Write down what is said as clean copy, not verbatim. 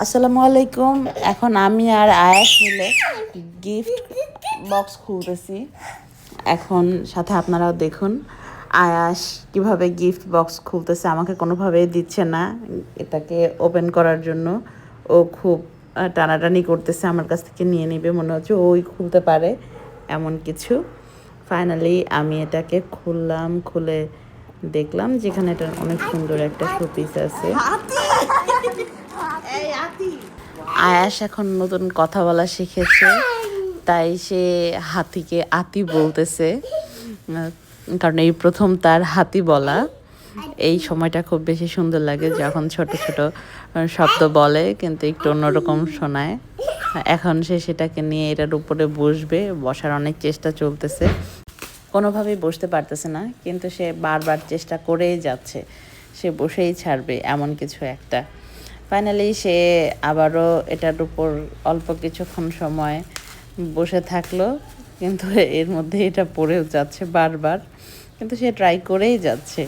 আসসালামু আলাইকুম। এখন আমি আর আয়াস মিলে গিফট বক্স খুলতেছি। এখন সাথে আপনারাও দেখুন আয়াস কিভাবে গিফট বক্স খুলতেছে। আমাকে কোনোভাবেই দিচ্ছে না এটাকে ওপেন করার জন্য। ও খুব টানাটানি করতেছে, আমার কাছ থেকে নিয়ে নেবে, মনে হচ্ছে ওই খুলতে পারে এমন কিছু। ফাইনালি আমি এটাকে খুললাম, খুলে দেখলাম যেখানে এটা অনেক সুন্দর একটা শোপিস আছে। আয়াস এখন নতুন কথা বলা শিখেছে, তাই সে হাতিকে আতি বলতেছে, কারণ এই প্রথম তার হাতি বলা। এই সময়টা খুব বেশি সুন্দর লাগে যখন ছোট ছোট শব্দ বলে কিন্তু একটু অন্যরকম শোনায়। এখন সে সেটাকে নিয়ে এটার উপরে বসবে, বসার অনেক চেষ্টা চলতেছে, কোনোভাবেই বসতে পারতেছে না, কিন্তু সে বারবার চেষ্টা করেই যাচ্ছে, সে বসেই ছাড়বে এমন কিছু একটা। ফাইনালি সে আবারও এটার উপর অল্প কিছুক্ষণ সময় বসে থাকলো, কিন্তু এর মধ্যে এটা পড়েও যাচ্ছে বারবার, কিন্তু সে ট্রাই করেই যাচ্ছে।